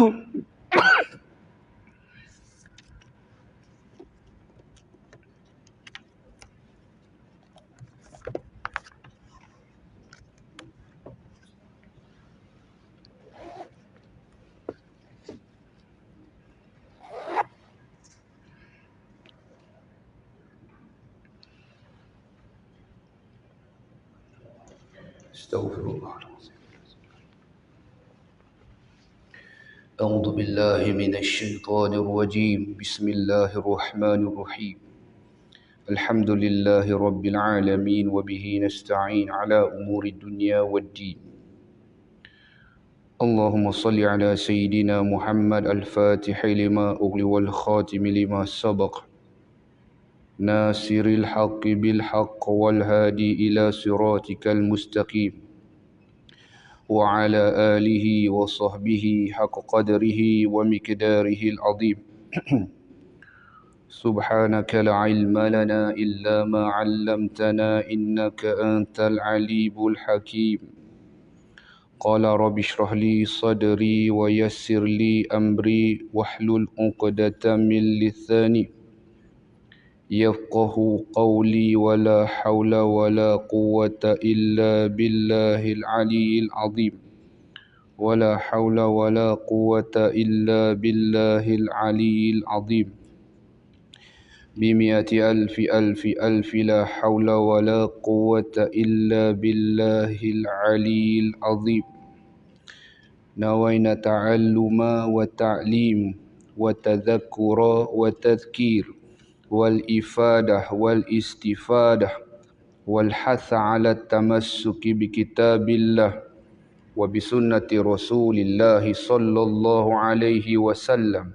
Astaghfirullah. A'udzu billahi minasy syaithanir rajim. Bismillahir rahmanir rahim. Alhamdulillahi rabbil alamin wa bihi nasta'in ala umuri dunya waddin. Allahumma salli ala sayyidina Muhammad al-Fatih lima ughli wal khatim lima sabaq. Nasiril haqqi bil haqq wal hadi ila siratikal mustaqim. وعلى آله وصحبه حق قدره ومقداره العظيم. سبحانك لا علم لنا إلا ما علمتنا إنك أنت العليم الحكيم. قال رب اشرح لي صدري ويسر لي أمري واحلل عقدة من لساني يفقه قولي ولا حول ولا قوة إلا بالله العلي العظيم. ولا حول ولا قوة إلا بالله العلي العظيم. بمئة ألف ألف ألف لا حول ولا قوة إلا بالله العلي العظيم. نوينا تعلم وتعليم وتذكر وتذكير والإفادة والاستفادة والحث على التمسك بكتاب الله وبسنة رسول الله صلى الله عليه وسلم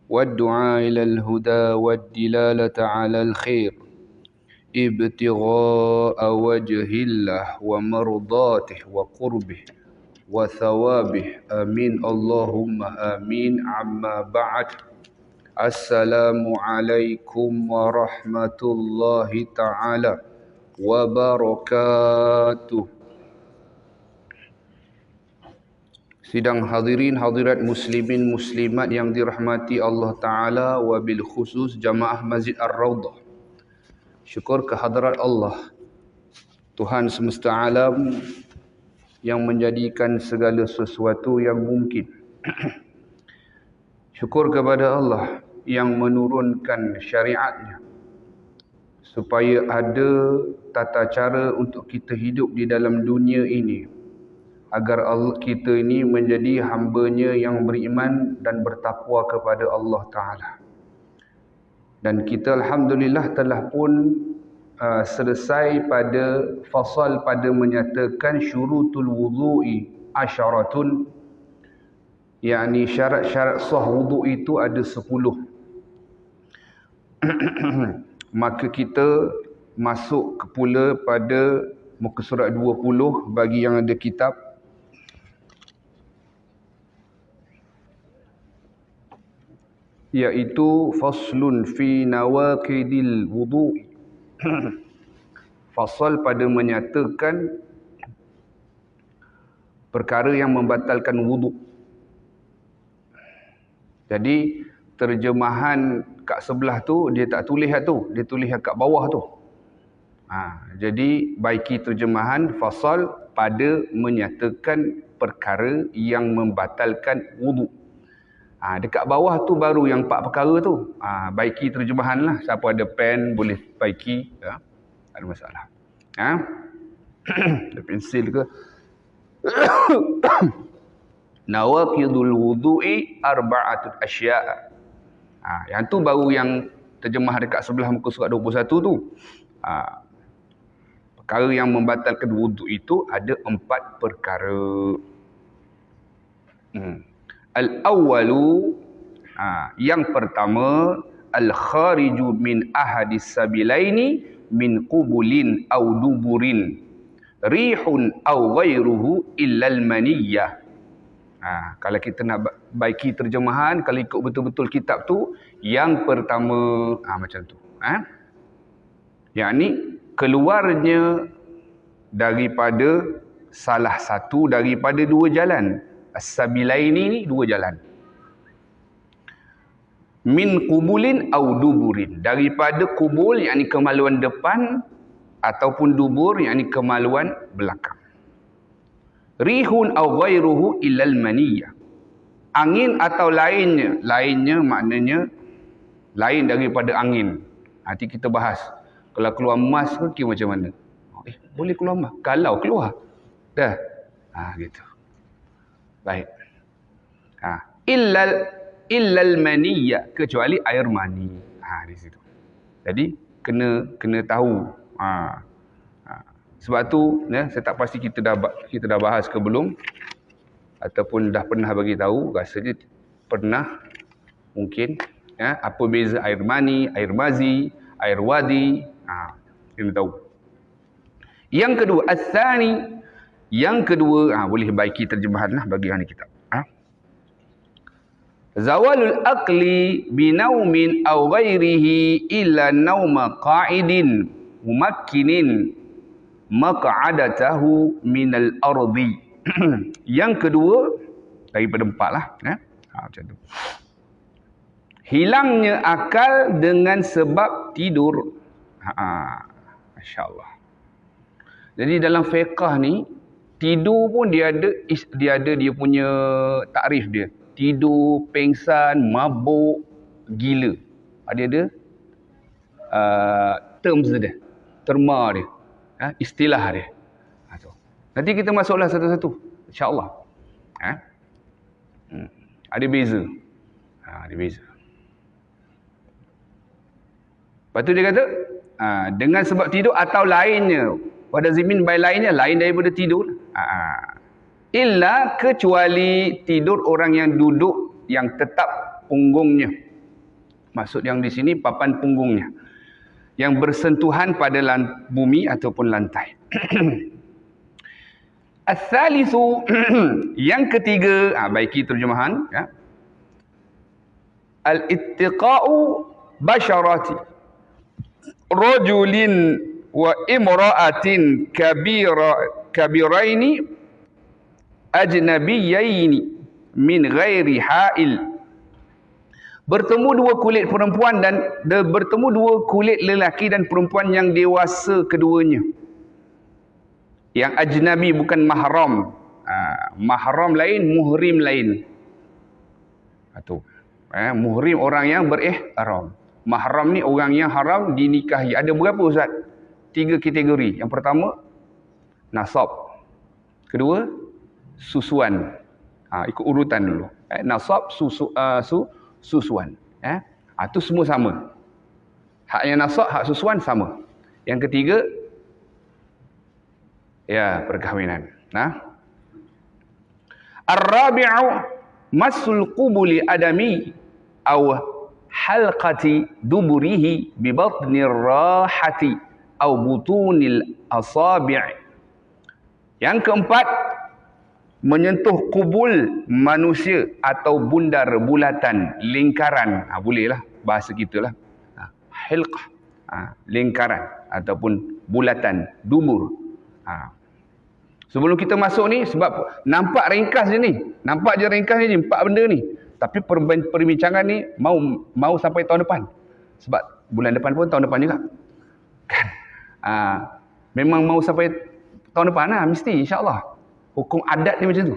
والدعاء إلى الهدى والدلالة على الخير ابتغاء وجه الله ومرضاته وقربه وثوابه آمين اللهم آمين. عما بعد. Assalamualaikum warahmatullahi ta'ala wabarakatuh. Sidang hadirin hadirat muslimin muslimat yang dirahmati Allah Ta'ala, wabil khusus jamaah Masjid Ar-Rawdah. Syukur kehadrat Allah, Tuhan semesta alam yang menjadikan segala sesuatu yang mungkin. Syukur kepada Allah yang menurunkan syariatnya supaya ada tata cara untuk kita hidup di dalam dunia ini, agar kita ini menjadi hamba-Nya yang beriman dan bertakwa kepada Allah Ta'ala. Dan kita alhamdulillah telah pun selesai pada fasal pada menyatakan syurutul wudu'i asyaratun, yakni syarat-syarat sah wuduk itu ada 10. Maka kita masuk pula pada muka surat 20 bagi yang ada kitab. Iaitu faslun fi nawaqidil wudu'. Fasal pada menyatakan perkara yang membatalkan wuduk. Jadi terjemahan kat sebelah tu dia tak tulis tu, dia tulis kat bawah tu. Jadi baiki terjemahan fasal pada menyatakan perkara yang membatalkan wuduk. Dekat bawah tu baru yang 4 perkara tu. Baiki terjemahan lah. Siapa ada pen boleh baiki, tak ada masalah. Ada pensil ke? Nawaqidul wudu'i arba'atul asya'. Yang tu baru yang terjemah dekat sebelah muka surat 21 tu. Perkara yang membatalkan wuduk itu ada 4 perkara. Al-awwalu, yang pertama, al-khariju min ahadis sabilaini min qubulin aw duburin rihun aw ghairuhu illal maniyah. Kalau kita nak baiki terjemahan, kalau ikut betul-betul kitab tu, yang pertama macam tu. Yakni keluarnya daripada salah satu daripada 2 jalan. As-sabilaini ni dua jalan. Min qubulin au duburin, daripada kubul yakni kemaluan depan ataupun dubur yakni kemaluan belakang. Rihun au ghairuhu illal maniyah, angin atau lainnya. Lainnya maknanya lain daripada angin. Nanti kita bahas. Kalau keluar emas ke macam mana? Boleh keluar emas? Kalau keluar. Dah. Gitu. Baik. Illal maniyya, kecuali air mani. Di situ. Jadi kena tahu. Sebab tu saya tak pasti kita dah bahas ke belum, ataupun dah pernah bagi tahu, rasanya pernah mungkin. Apa beza air mani, air mazi, air wadi, kena tahu. Yang kedua, as-tsani, yang kedua, boleh baiki terjemahanlah bagi ahli kitab. Zawalul aqli binaumin aw ghairihi illa nauma qa'idin mumakkinin maq'adatahu minal ardi. Yang kedua daripada empat lah, macam tu. Hilangnya akal dengan sebab tidur. Masya-Allah. Jadi dalam fiqh ni, tidur pun dia ada dia punya takrif dia. Tidur, pengsan, mabuk, gila. Ada terms dia, terma dia, istilah dia. Nanti kita masuklah satu-satu, insya-Allah. Ada beza. Ada beza. Lepas tu dia kata, dengan sebab tidur atau lainnya. Pada zimin by lainnya, lain daripada tidur. Illa, kecuali tidur orang yang duduk, yang tetap punggungnya. Maksud yang di sini papan punggungnya, yang bersentuhan pada bumi ataupun lantai. As-salisu, yang ketiga, baiki terjemahan. Al-ittiqa'u basharati rajulin wa imra'atin kabiraini ajnabiyaini min ghairi ha'il. Bertemu dua kulit perempuan dan bertemu dua kulit lelaki dan perempuan yang dewasa keduanya. Yang ajnabi bukan mahram. Mahram lain, muhrim lain. Muhrim orang yang berihram. Mahram ni orang yang haram dinikahi. Ada berapa Ustaz? 3 kategori. Yang pertama, nasab. Kedua, susuan. Ikut urutan dulu. Nasab, susuan. Itu semua sama. Haknya nasab, hak susuan sama. Yang ketiga, perkahwinan. Ar-rabi'u masul qubuli adami aw halqati duburihi bi batnir rahati aw butunil asabi'. Yang keempat, menyentuh kubul manusia atau bundar bulatan, lingkaran. Bolehlah bahasa kita lah. Hilqah, lingkaran ataupun bulatan, dubur. Sebelum kita masuk ni, sebab nampak ringkas je ni. Nampak je ringkas ni, 4 benda ni. Tapi perbincangan ni mau sampai tahun depan. Sebab bulan depan pun tahun depan juga. Kan? Memang mau sampai tahun depan lah, mesti insya-Allah. Hukum adat ni macam tu.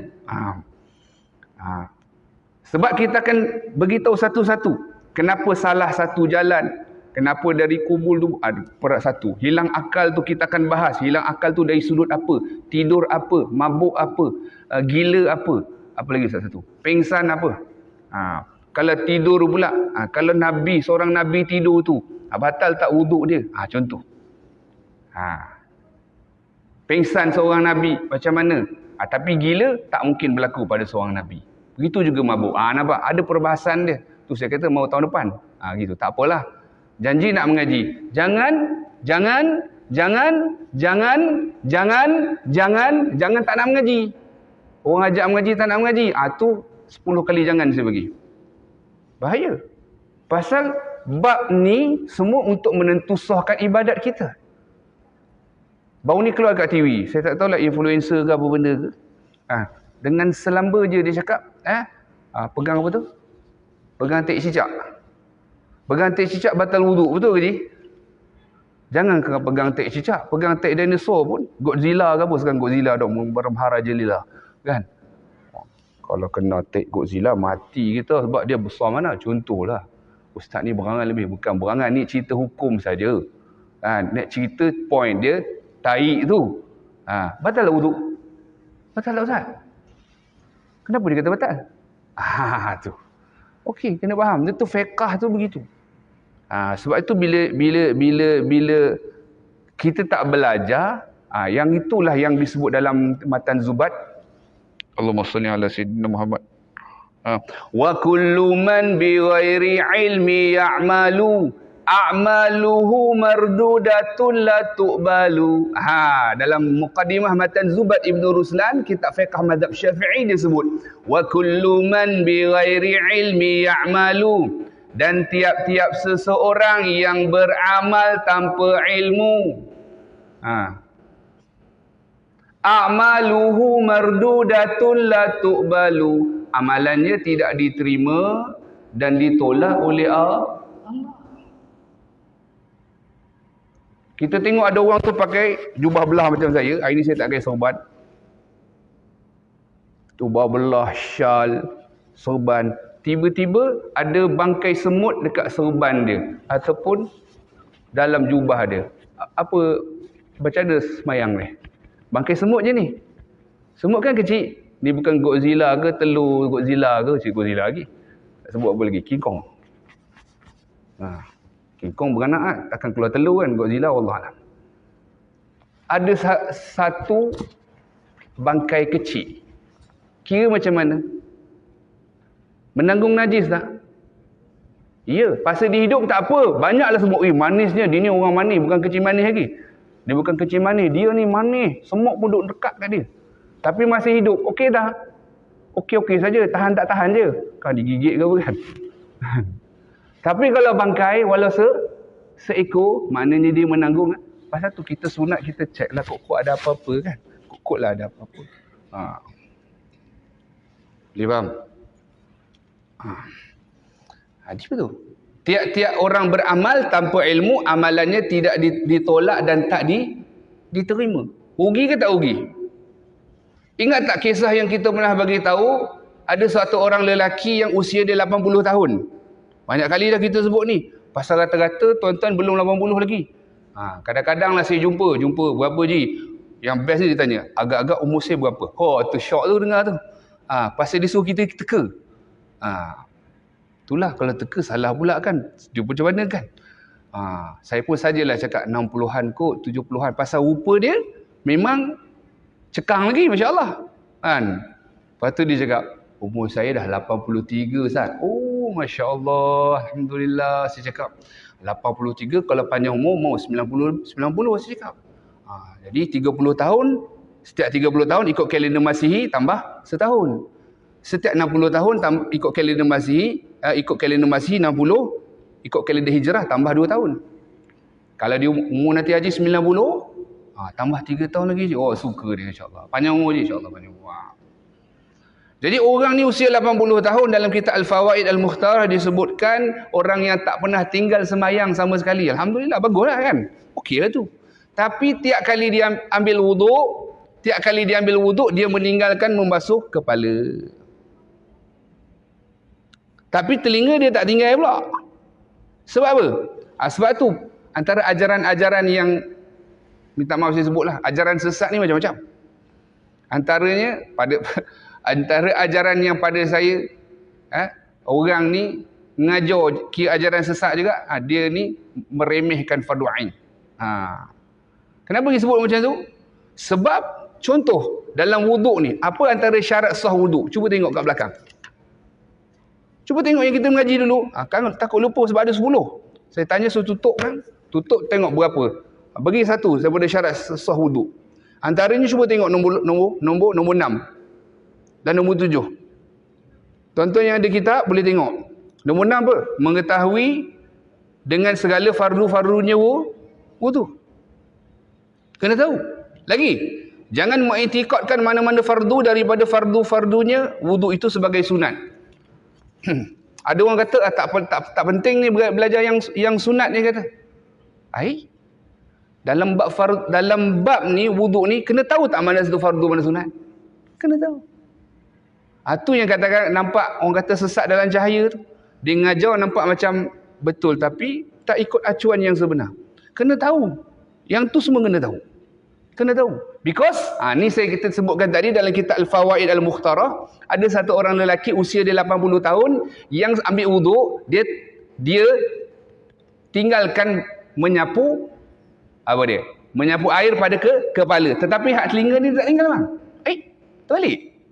Sebab kita akan beritahu satu-satu. Kenapa salah satu jalan. Kenapa dari kubul tu perak satu. Hilang akal tu kita akan bahas. Hilang akal tu dari sudut apa. Tidur apa. Mabuk apa. Gila apa. Apa lagi satu. Pengsan apa. Kalau tidur pula. Kalau Nabi, seorang Nabi tidur tu. Batal tak wuduk dia. Contoh. Pengsan seorang Nabi. Macam mana. Tapi gila tak mungkin berlaku pada seorang Nabi. Begitu juga mabuk. Nampak? Ada perbahasan dia. Tu saya kata mau tahun depan. Gitu. Tak apalah. Janji nak mengaji. Jangan tak nak mengaji. Orang ajak mengaji tak nak mengaji. Tu 10 kali jangan saya bagi. Bahaya. Pasal bab ni semua untuk menentussahkan ibadat kita. Baru ni keluar kat TV. Saya tak tahu lah influencer ke apa benda ke. Dengan selamba je dia cakap, pegang apa tu? Pegang tek cicak. Pegang tek cicak batal wuduk, betul ke ji? Jangan kau pegang tek cicak, pegang tek dinosaur pun, Godzilla ke apa sekarang Godzilla dok berhara jelila, kan? Kalau kena tek Godzilla mati kita sebab dia besar mana? Contohlah. Ustaz ni berangan lebih, bukan berangan ni cerita hukum saja. Kan, nak cerita point dia taik tu. Batal tak wuduk? Batal tak Ustaz? Kenapa dia kata batal? Tu. Okey, kena faham. Dia tu fiqh tu begitu. Sebab itu bila kita tak belajar, yang itulah yang disebut dalam matan Zubat. Allahumma salli ala sayyidina Muhammad. Wa kullu man bi ghairi ilmi ya'malu a'maluhu mardudatun la tuqbalu. Dalam muqaddimah matan Zubat Ibn Ruslan, kitab fiqh mazhab Syafi'i dia sebut wa kullu man bi ghairi ilmi ya'malu, dan tiap-tiap seseorang yang beramal tanpa ilmu, a'maluhu mardudatun la tuqbalu, amalannya tidak diterima dan ditolak oleh Allah. Kita tengok ada orang tu pakai jubah belah macam saya. Hari ni saya tak pakai sorban. Jubah belah, syal, sorban. Tiba-tiba ada bangkai semut dekat sorban dia ataupun dalam jubah dia. Apa macam mana semayang ni? Bangkai semut je ni. Semut kan kecil. Ni bukan Godzilla ke, telur Godzilla ke, cik Godzilla lagi. Tak sebut apa lagi, King Kong. King Kong beranak kan, takkan keluar telur kan, Godzilla wallahualam. Ada satu bangkai kecil. Kira macam mana? Menanggung najis tak? Ya, pasal dia hidup tak apa. Banyaklah semut, manisnya, dia ni orang manis, bukan kecil manis lagi. Dia bukan kecil manis, dia ni manis. Semut pun duduk dekat kat dia. Tapi masih hidup, okey dah. Okey-okey saja, tahan tak tahan je. Kan digigit ke apa kan? Tapi kalau bangkai, walau seekor, maknanya dia menanggung. Pasal tu kita sunat, kita cek lah kok ada apa-apa kan. Kok lah ada apa-apa. Boleh faham? Hadis betul. Tiap-tiap orang beramal tanpa ilmu, amalannya tidak ditolak dan tak diterima. Rugi ke tak rugi? Ingat tak kisah yang kita pernah bagi tahu, ada suatu orang lelaki yang usia dia 80 tahun. Banyak kali dah kita sebut ni. Pasal rata-rata tuan-tuan belum 80 lagi. Kadang-kadang lah saya jumpa berapa ji? Yang best ni dia tanya, agak-agak umur saya berapa? Tu syok tu dengar tu. Pasal dia suruh kita teka. Itulah kalau teka salah pula kan. Dia macam mana kan? Saya pun sajalah cakap 60-an kot, 70-an. Pasal rupa dia memang cekang lagi, Masya Allah. Kan? Lepas tu dia cakap, umur saya dah 83 Ustaz. Oh, Masya Allah. Alhamdulillah. Saya cakap, 83 kalau panjang umur, mau 90 saya cakap. Jadi 30 tahun, setiap 30 tahun ikut kalender Masihi tambah setahun. Setiap 60 tahun ikut kalender Masihi, ikut kalender Masihi 60, ikut kalender Hijrah tambah 2 tahun. Kalau dia umur nanti haji 90, tambah 3 tahun lagi je. Oh, suka dia insya-Allah. Panjang umur je insya-Allah, panjang umur. Jadi orang ni usia 80 tahun, dalam kitab Al-Fawaid Al-Mukhtarah disebutkan orang yang tak pernah tinggal semayang sama sekali. Alhamdulillah, baguslah kan. Okeylah tu. Tapi tiap kali dia ambil wuduk, dia meninggalkan membasuh kepala. Tapi telinga dia tak tinggal pula. Sebab apa? Sebab tu antara ajaran-ajaran yang, minta maaf saya sebutlah, ajaran sesat ni macam-macam. Antara ajaran yang pada saya, orang ni mengajar kira ajaran sesat juga, dia ni meremehkan fardu ain. Kenapa disebut macam tu? Sebab contoh dalam wuduk ni, apa antara syarat sah wuduk? Cuba tengok kat belakang. Cuba tengok yang kita mengaji dulu. Kan takut lupa sebab ada 10. Saya tanya suruh tutup kan. Tutup tengok berapa. Bagi satu daripada syarat sah wuduk. Antaranya cuba tengok nombor 6 dan nombor 7. Tuan-tuan yang ada kitab boleh tengok. Nombor 6 apa? Mengetahui dengan segala fardu-fardunya wuduk. Kena tahu. Lagi, Jangan mengiktikadkan mana-mana fardu daripada fardu-fardunya wuduk itu sebagai sunat. Ada orang kata tak penting ni belajar yang sunat ni kata. Dalam bab ni wuduk ni kena tahu tak mana satu fardu mana sunat? Kena tahu. Itu yang katakan nampak orang kata sesat dalam cahaya tu. Dia ngajar nampak macam betul tapi tak ikut acuan yang sebenar. Kena tahu. Yang tu semua kena tahu. Kena tahu. Because ni kita sebutkan tadi dalam kitab Al-Fawaid Al-Mukhtarah, ada satu orang lelaki usia dia 80 tahun yang ambil wuduk, dia tinggalkan menyapu menyapu air pada kepala. Tetapi hak telinga ni tak tinggal bang.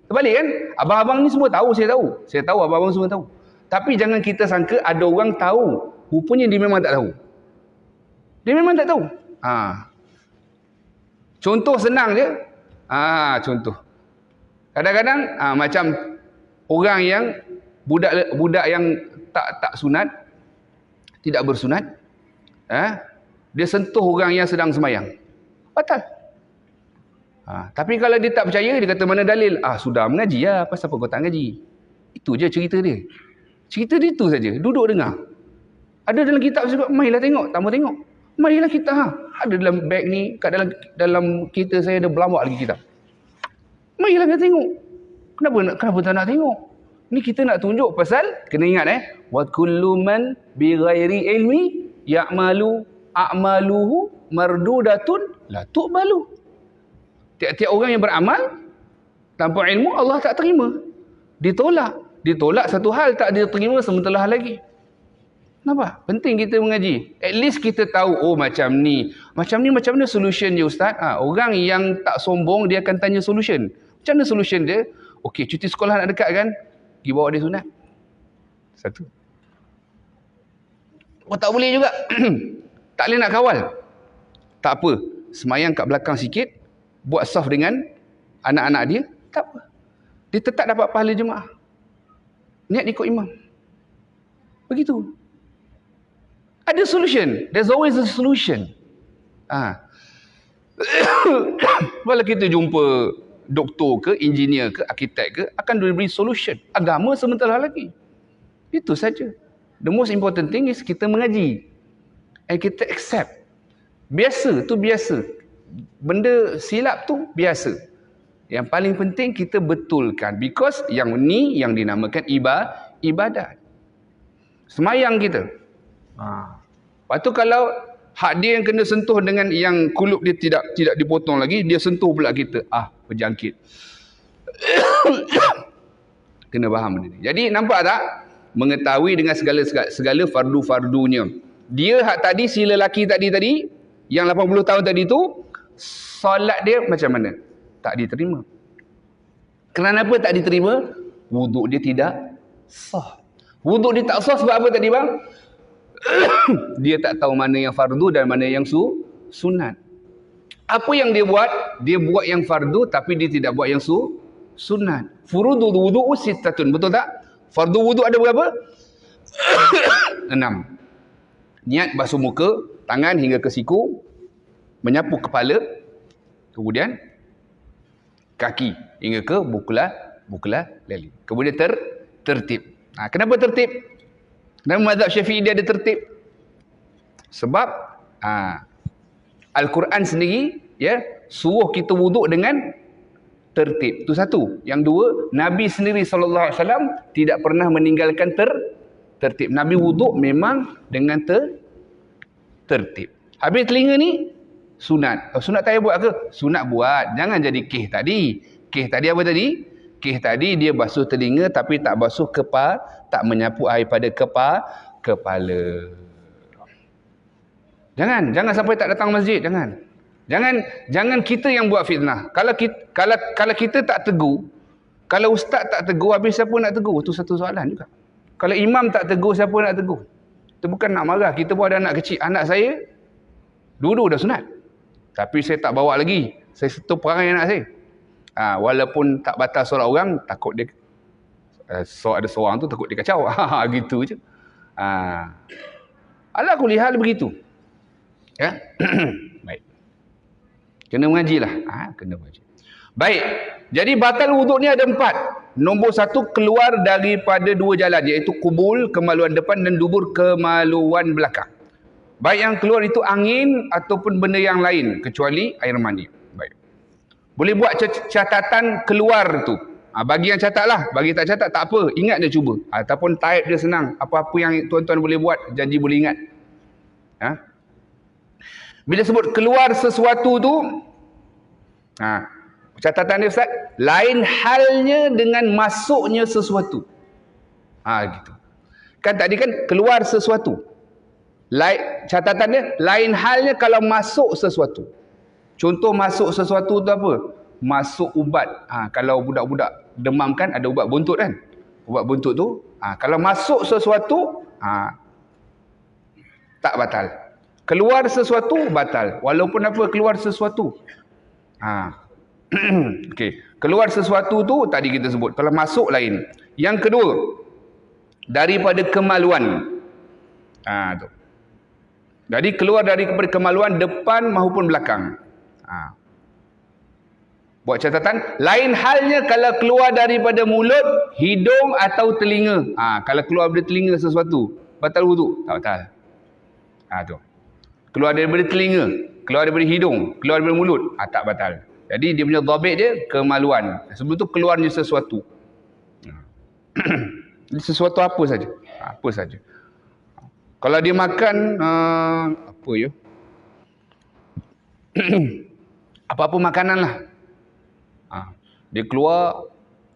Terbalik kan? Abang-abang ni semua tahu, saya tahu. Saya tahu abang-abang semua tahu. Tapi jangan kita sangka ada orang tahu. Rupanya dia memang tak tahu. Dia memang tak tahu. Contoh senang je. Contoh. Kadang-kadang macam orang yang budak yang tak sunat, tidak bersunat, dia sentuh orang yang sedang sembahyang. Batal. Tapi kalau dia tak percaya, dia kata mana dalil? Sudah mengaji lah. Pasal apa kau tak mengaji? Itu je cerita dia. Cerita dia tu saja. Duduk dengar. Ada dalam kitab juga, marilah tengok. Tak mau tengok. Marilah kita. Ada dalam beg ni, kat dalam kereta saya ada berlambak lagi kitab. Marilah kita tengok. Kenapa tak nak tengok? Ni kita nak tunjuk pasal, kena ingat wa kullu man bi ghairi ilmi a'maluhu mardudatun la tuqbalu. Tiap-tiap orang yang beramal tanpa ilmu Allah tak terima. Ditolak satu hal tak diterima sementara hal lagi. Kenapa? Penting kita mengaji. At least kita tahu macam ni. Macam mana solution dia ustaz? Orang yang tak sombong dia akan tanya solution. Macam mana solution dia? Okey, cuti sekolah nak dekat kan? Pergi bawa dia sunat. Satu. Tak boleh juga. Tak boleh nak kawal. Tak apa. Semayang kat belakang sikit. Buat saf dengan anak-anak dia, tak apa. Dia tetap dapat pahala jemaah. Niat ikut imam. Begitu. Ada solution. There's always a solution. Kalau kita jumpa doktor ke, engineer ke, arkitek ke, akan diberi solution. Agama sementara lagi. Itu saja. The most important thing is kita mengaji. And kita accept. Biasa tu biasa. Benda silap tu biasa. Yang paling penting kita betulkan. Because yang ni yang dinamakan ibadat. Semayang kita. Lepas tu kalau hak dia yang kena sentuh dengan yang kulub dia tidak dipotong lagi, dia sentuh pula kita. Berjangkit. Kena faham benda ni. Jadi nampak tak? Mengetahui dengan segala fardu-fardunya. Dia hak tadi, si lelaki tadi, yang 80 tahun tadi tu, solat dia macam mana? Tak diterima. Kenapa tak diterima? Wuduk dia tidak sah. Wuduk dia tak sah sebab apa tadi bang? Dia tak tahu mana yang fardu dan mana yang sunat. Apa yang dia buat? Dia buat yang fardu tapi dia tidak buat yang sunat. Furudul wudu'u sittatun. Betul tak? Fardu wuduk ada berapa? 6. Niat basuh muka, tangan hingga ke siku, menyapu kepala, kemudian kaki hingga ke bukula lali. Kemudian tertib. Kenapa tertib? Dalam mazhab Syafi'i dia ada tertib. Sebab Al-Quran sendiri suruh kita wuduk dengan tertib. Itu satu. Yang dua, Nabi sendiri SAW tidak pernah meninggalkan tertib. Nabi wuduk memang dengan tertib. Habis telinga ni sunat. Sunat tak payah buat ke? Sunat buat. Jangan jadi keh tadi. Keh tadi apa tadi? Keh tadi dia basuh telinga tapi tak basuh kepala, tak menyapu air pada kepala. Jangan sampai tak datang masjid, Jangan kita yang buat fitnah. Kalau kita tak tegur, kalau ustaz tak tegur, habis siapa nak tegur? Itu satu soalan juga. Kalau imam tak tegur, siapa nak tegur? Itu bukan nak marah. Kita pun ada anak kecil. Anak saya dulu dah sunat. Tapi saya tak bawa lagi. Saya setup perangai anak saya. Walaupun tak batal solat orang, takut dia ada seorang tu takut dia kacau. Gitu je. Ala kulli hal begitu. Ya. Baik. Kena mengajilah. Kena mengaji. Baik. Jadi batal wuduk ni ada 4. Nombor 1, keluar daripada 2 jalan, iaitu kubul, kemaluan depan, dan dubur, kemaluan belakang. Baik yang keluar itu angin ataupun benda yang lain, kecuali air mani. Baik. Boleh buat catatan keluar tu. Bagi yang catat lah. Bagi tak catat tak apa. Ingat dia cuba. Ataupun type dia senang. Apa-apa yang tuan-tuan boleh buat, janji boleh ingat. Bila sebut keluar sesuatu tu, catatan dia Ustaz, lain halnya dengan masuknya sesuatu. Gitu. Kan tadi kan keluar sesuatu. Catatan dia, lain halnya kalau masuk sesuatu. Contoh masuk sesuatu tu apa? Masuk ubat. Kalau budak-budak demam kan ada ubat buntut kan? Ubat buntut tu, kalau masuk sesuatu, tak batal. Keluar sesuatu, batal. Walaupun apa keluar sesuatu. Okey. Keluar sesuatu tu tadi kita sebut. Kalau masuk lain. Yang kedua, daripada kemaluan. Tu. Jadi keluar daripada kemaluan depan maupun belakang. Buat catatan. Lain halnya kalau keluar daripada mulut, hidung atau telinga. Kalau keluar daripada telinga sesuatu, batal wuduk? Tak batal. Tu. Keluar daripada telinga, keluar daripada hidung, keluar daripada mulut, tak batal. Jadi dia punya dhabit dia kemaluan. Sebelum tu keluarnya sesuatu. Sesuatu apa saja. Apa saja. Kalau dia makan apa ya? Apa-apa makanan lah. Dia keluar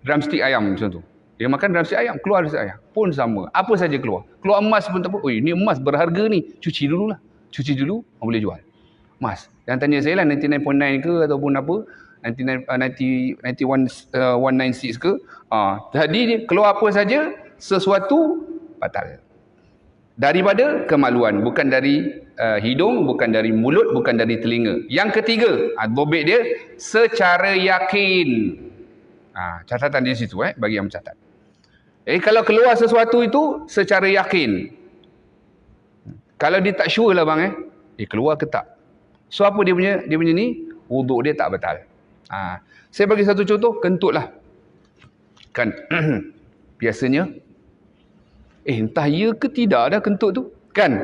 drumstick ayam macam tu. Dia makan drumstick ayam, keluar drumstick ayam. Pun sama. Apa saja keluar. Keluar emas pun tak apa. Ni emas berharga ni. Cuci dululah. Cuci dulu, boleh jual. Emas. Jangan tanya saya lah 99.9 ke ataupun apa. 196 ke. Jadi dia keluar apa saja, sesuatu batal. Daripada kemaluan. Bukan dari hidung, bukan dari mulut, bukan dari telinga. Yang ketiga, dhabit dia secara yakin. Catatan di situ bagi yang mencatat. Jadi kalau keluar sesuatu itu secara yakin. Kalau dia tak sure lah bang keluar ke tak. So apa dia punya ni? Wuduk dia tak batal. Saya bagi satu contoh, kentut lah. Kan biasanya entah ya ke tidak dah kentut tu. Kan?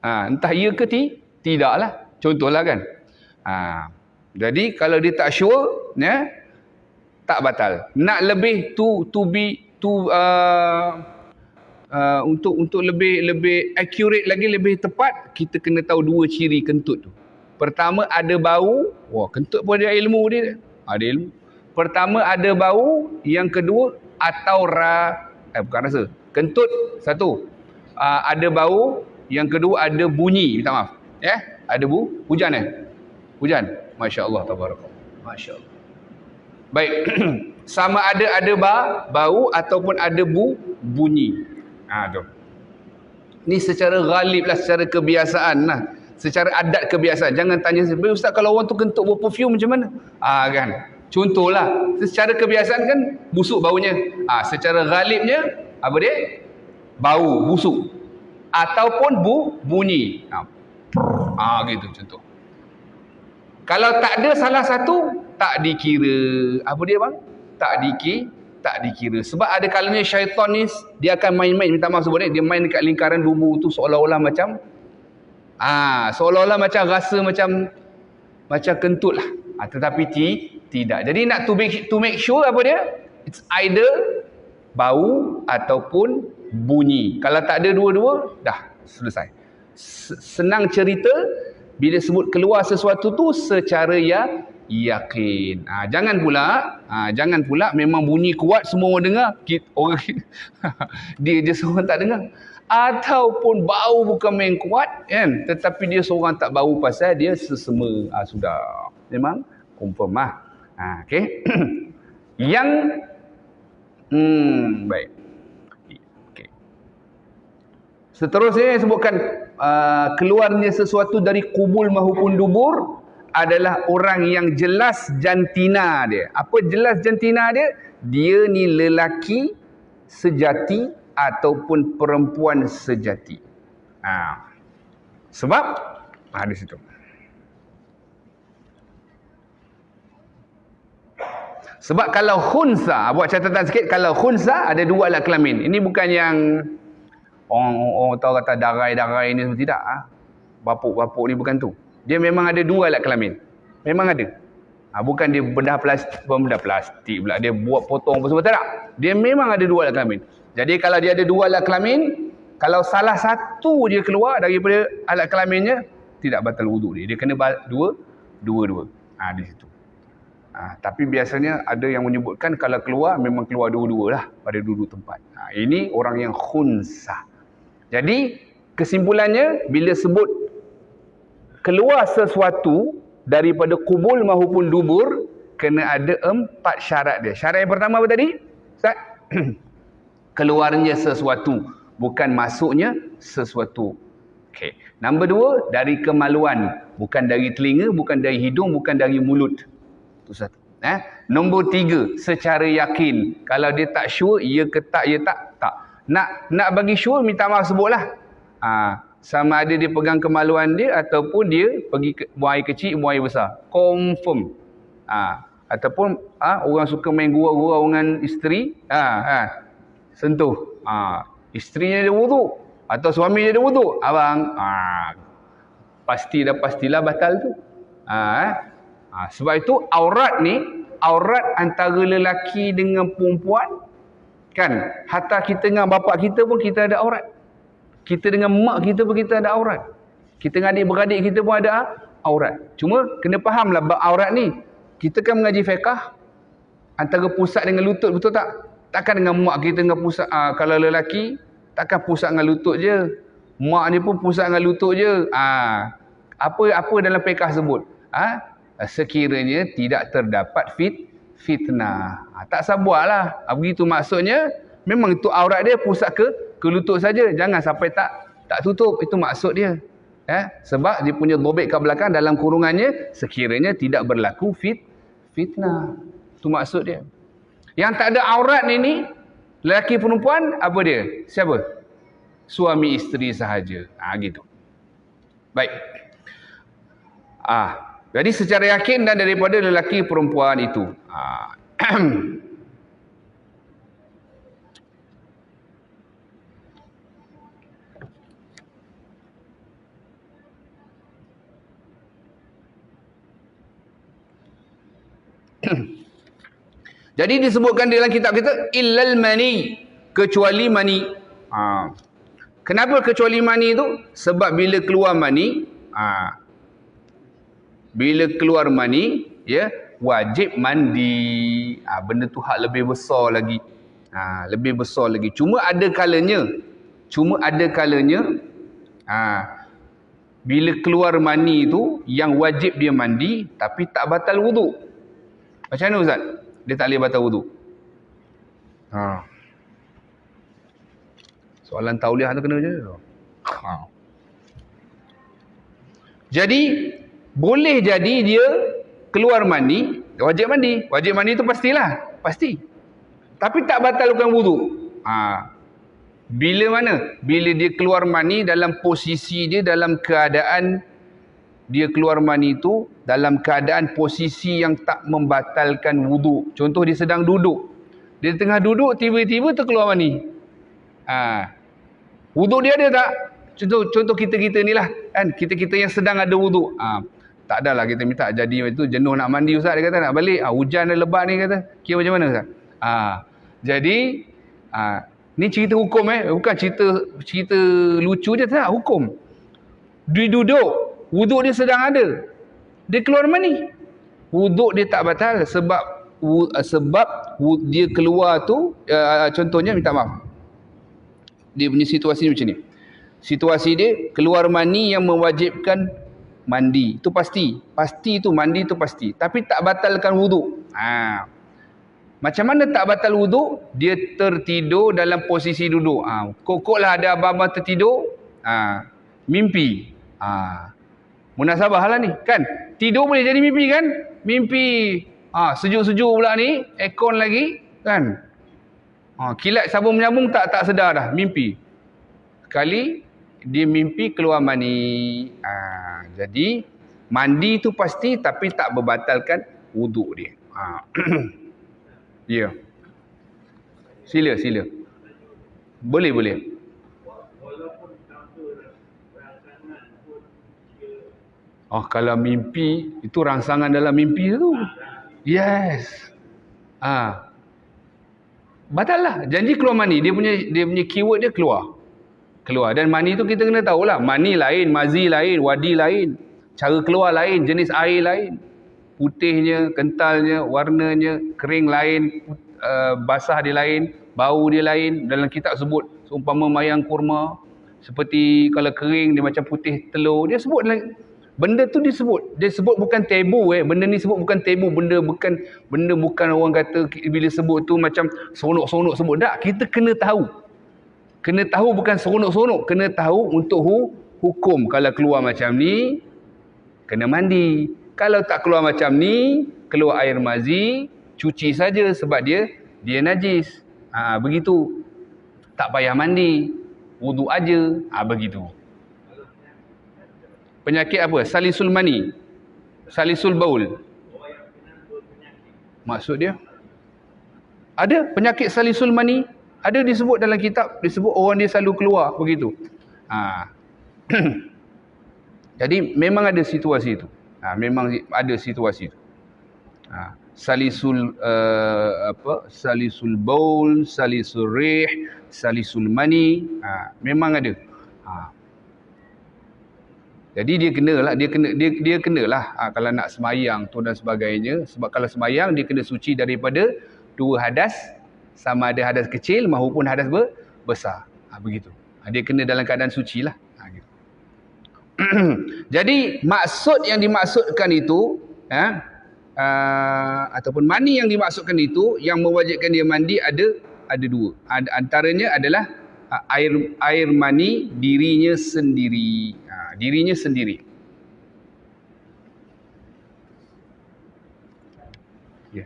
Entah ya ke tidak lah. Contohlah kan. Jadi kalau dia tak sure, tak batal. Nak lebih untuk lebih accurate lagi, lebih tepat, kita kena tahu 2 ciri kentut tu. Pertama, ada bau. Kentut pun ada ilmu dia. Ada ilmu. Pertama, ada bau. Yang kedua, atau bukan rasa. Kentut, satu. Ada bau. Yang kedua, ada bunyi. Minta maaf. Ada hujan Hujan. Masya Allah. Tabarakallah. Masya Allah. Baik. Sama ada bau ataupun ada bunyi. Tu. Ni secara ghalib lah, secara kebiasaan lah. Secara adat kebiasaan. Jangan tanya saya, Ustaz kalau orang tu kentut berperfume macam mana? Kan. Contohlah. Secara kebiasaan kan busuk baunya. Secara ghalibnya, apa dia? Bau, busuk. Ataupun bunyi. Gitu contoh. Kalau tak ada salah satu, tak dikira. Apa dia bang? Tak dikira. Sebab ada kalanya syaitan ni, dia akan main-main, minta maaf sebut dia main dekat lingkaran tubuh tu seolah-olah macam rasa macam kentut lah. Tetapi tidak. Jadi nak to make sure apa dia? It's either bau ataupun bunyi. Kalau tak ada dua-dua, dah selesai. Senang cerita, bila sebut keluar sesuatu tu secara yakin. Jangan pula memang bunyi kuat semua orang dengar, dia je seorang tak dengar. Ataupun bau bukan main kuat kan, tetapi dia seorang tak bau pasal dia sesama. Sudah. Memang confirm lah. Okey. Yang baik. Okey. Seterusnya sebutkan keluarnya sesuatu dari kubul maupun dubur adalah orang yang jelas jantina dia. Apa jelas jantina dia? Dia ni lelaki sejati ataupun perempuan sejati. Sebab di situ. Sebab kalau khunsa, buat catatan sikit, kalau khunsa ada dua alat kelamin. Ini bukan yang orang tahu kata darai-darai ni semua, tidak. Bapuk-bapuk ni bukan tu. Dia memang ada dua alat kelamin. Memang ada. Bukan dia bedah plastik pula. Dia buat potong apa semua, tak. Dia memang ada dua alat kelamin. Jadi kalau dia ada dua alat kelamin, kalau salah satu dia keluar daripada alat kelaminnya, tidak batal wuduk dia. Dia kena dua-dua. Di situ. Tapi biasanya ada yang menyebutkan kalau keluar, memang keluar dua-dua lah pada dua-dua tempat. Ini orang yang khunsa. Jadi kesimpulannya, bila sebut keluar sesuatu daripada kubul maupun dubur, kena ada 4 syarat dia. Syarat yang pertama apa tadi? Ustaz? Keluarnya sesuatu, bukan masuknya sesuatu. Okey. Nombor 2, dari kemaluan, bukan dari telinga, bukan dari hidung, bukan dari mulut. Itu satu. Nombor 3, secara yakin. Kalau dia tak sure, ya ke tak, ya tak. Nak bagi sure, minta maaf sebutlah. Sama ada dia pegang kemaluan dia ataupun dia pergi buang air kecil, buang air besar. Confirm. Ataupun orang suka main gurau-gurau dengan isteri, sentuh. Isterinya ada wuduk atau suami dia ada wuduk, abang, pastilah batal tu. Sebab itu aurat ni, aurat antara lelaki dengan perempuan, kan, hatta kita dengan bapa kita pun kita ada aurat. Kita dengan mak kita pun kita ada aurat. Kita dengan adik-beradik kita pun ada aurat. Cuma kena fahamlah bab aurat ni. Kita kan mengaji fiqh, antara pusat dengan lutut, betul tak? Takkan dengan mak kita dengan pusat. Kalau lelaki, takkan pusat dengan lutut je. Mak ni pun pusat dengan lutut je. Apa dalam fiqh sebut? Sekiranya tidak terdapat fitnah. Tak sabarlah. Begitu maksudnya, memang itu aurat dia pusat ke lutut saja. Jangan sampai tak tutup. Itu maksud dia. Sebab dia punya dobek kat belakang dalam kurungannya, sekiranya tidak berlaku fitnah. Itu maksud dia. Yang tak ada aurat ni, lelaki perempuan, apa dia? Siapa? Suami isteri sahaja. Gitu. Baik. Jadi secara yakin dan daripada lelaki perempuan itu. Jadi disebutkan dalam kitab kita illal mani, kecuali mani. Kenapa kecuali mani itu? Sebab bila keluar mani, ya, wajib mandi. Benda tu hak lebih besar lagi. Cuma ada kalanya bila keluar mani itu yang wajib dia mandi tapi tak batal wuduk. Macam mana Ustaz? Dia tak boleh batal wuduk. Soalan tauliah tu kena je. Jadi boleh jadi dia keluar mani, wajib mandi. Wajib mandi tu pastilah, pasti. Tapi tak batalkan wuduk. Bila mana? Bila dia keluar mani dalam posisi dia, dalam keadaan dia keluar mani itu dalam keadaan posisi yang tak membatalkan wuduk. Contoh dia sedang duduk. Dia tengah duduk, tiba-tiba terkeluar mani. Wuduk dia ada tak? Contoh kita ni lah. Kan? Kita yang sedang ada wuduk. Tak adalah kita minta jadi itu jenuh nak mandi Ustaz. Dia kata nak balik. Hujan dan lebat ni kata. Kira macam mana Ustaz? Jadi, ni cerita hukum bukan cerita lucu je, tak, hukum. Dia duduk, wuduk dia sedang ada, dia keluar mani, wuduk dia tak batal sebab dia keluar tu, contohnya minta maaf, dia punya situasi macam ni. Situasi dia keluar mani yang mewajibkan mandi, itu pasti tu mandi tu pasti, tapi tak batalkan wuduk. Macam mana tak batal wuduk? Dia tertidur dalam posisi duduk. Kokoklah ada abang-abang tertidur, mimpi. Munasabah lah ni, kan? Tidur boleh jadi mimpi, kan? Mimpi sejuk-sejuk pula ni, aircon lagi, kan? Kilat sabun menyambung tak sedar dah, mimpi. Sekali dia mimpi keluar mani. Jadi mandi tu pasti tapi tak membatalkan wuduk dia. Ya. Sila. Boleh. Oh, kalau mimpi, itu rangsangan dalam mimpi tu. Yes. Batal lah. Janji keluar mani. Dia punya keyword dia keluar. Dan mani tu kita kena tahulah. Mani lain, mazi lain, wadi lain. Cara keluar lain, jenis air lain. Putihnya, kentalnya, warnanya, kering lain, basah dia lain, bau dia lain. Dalam kitab sebut, seumpama mayang kurma. Seperti kalau kering, dia macam putih telur. Dia sebut benda tu disebut. Dia sebut bukan tabu. Benda ni sebut bukan tabu. Benda bukan orang kata bila sebut tu macam seronok-seronok sebut. Tak, kita kena tahu. Kena tahu bukan seronok-seronok. Kena tahu untuk hukum. Kalau keluar macam ni, kena mandi. Kalau tak keluar macam ni, keluar air mazi, cuci saja sebab dia najis. Begitu. Tak payah mandi. Wuduk aja. Begitu. Penyakit apa? Salisul mani. Salisul baul. Maksud dia? Ada penyakit salisul mani. Ada disebut dalam kitab. Disebut orang dia selalu keluar. Begitu. Jadi memang ada situasi itu. Memang ada situasi itu. Salisul salisul baul, salisul rih, salisul mani. Memang ada. Jadi dia kenalah kalau nak semayang tu dan sebagainya. Sebab kalau semayang dia kena suci daripada dua hadas, sama ada hadas kecil maupun hadas besar. Begitu. Dia kena dalam keadaan suci lah. Gitu. Jadi maksud yang dimaksudkan itu ataupun mani yang dimaksudkan itu yang mewajibkan dia mandi ada dua. Antaranya adalah air mani dirinya sendiri. Dirinya sendiri. Ya.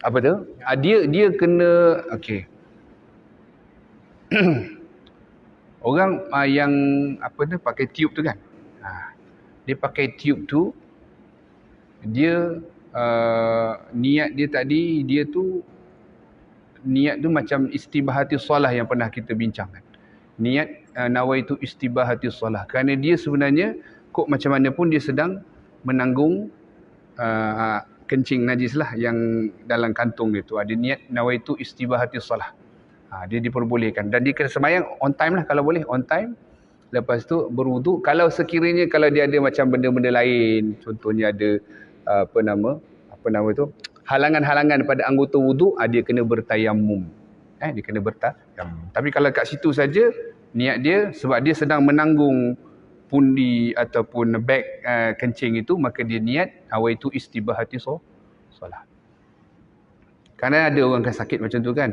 Apa tu? Dia kena okey. Orang yang pakai tube tu kan. Dia pakai tube tu, dia niat dia tadi, niat tu macam istibahati solah yang pernah kita bincangkan. Niat nawaitu istibahati solah. Kerana dia sebenarnya kok macam mana pun dia sedang menanggung kencing najis lah yang dalam kantung dia tu. Ada niat nawaitu istibahati solah. Dia diperbolehkan. Dan dia kena semayang on time lah kalau boleh. On time. Lepas tu berwuduk. Kalau sekiranya kalau dia ada macam benda-benda lain. Contohnya ada halangan-halangan pada anggota wuduk, dia kena bertayamum. Dia kena bertayamum. Tapi kalau kat situ saja niat dia sebab dia sedang menanggung pundi ataupun beg kencing itu, maka dia niat awaitu istibahati solat. Kerana ada orang kan sakit macam tu kan,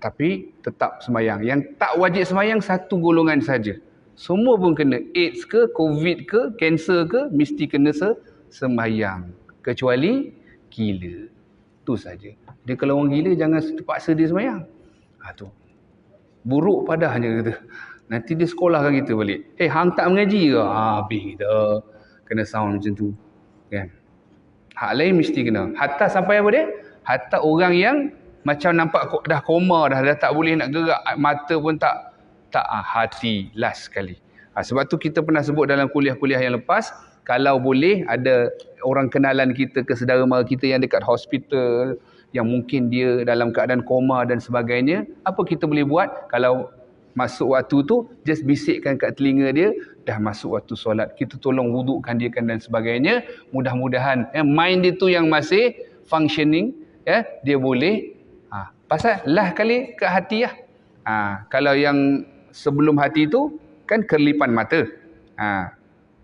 tapi tetap semayang. Yang tak wajib semayang satu golongan saja. Semua pun kena, AIDS ke, COVID ke, kanser ke, mesti kena semayang. Kecuali gila. Tu saja. Dia kalau orang gila jangan terpaksa dia semayang. Tu. Buruk padahnya kata. Nanti dia sekolahkan kita balik. Hang tak mengaji ke? Habis kita. Kena sound macam tu. Kan? Hak lain mesti kena. Hatta sampai apa dia? Hatta orang yang macam nampak dah koma dah tak boleh nak gerak. Mata pun tak hati last sekali. Sebab tu kita pernah sebut dalam kuliah-kuliah yang lepas. Kalau boleh ada orang kenalan kita ke saudara mara kita yang dekat hospital, yang mungkin dia dalam keadaan koma dan sebagainya, apa kita boleh buat? Kalau masuk waktu tu, just bisikkan kat telinga dia, dah masuk waktu solat. Kita tolong wudukkan dia kan dan sebagainya. Mudah-mudahan mind dia tu yang masih functioning, dia boleh. Pasal lah kali ke hati lah. Kalau yang sebelum hati tu kan kerlipan mata.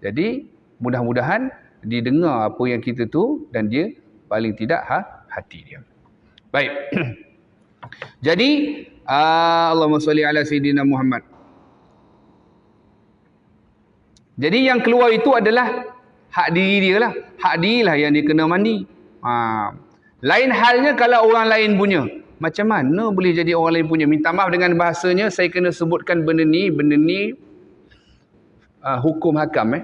Jadi mudah-mudahan didengar apa yang kita tu dan dia paling tidak hati dia. Baik. Jadi Allahumma salli ala Sayyidina Muhammad. Jadi yang keluar itu adalah hak diri dia lah. Hak diri lah yang dia kena mandi. Lain halnya kalau orang lain punya. Macam mana boleh jadi orang lain punya? Minta maaf dengan bahasanya, saya kena sebutkan benda ni hukum hakam.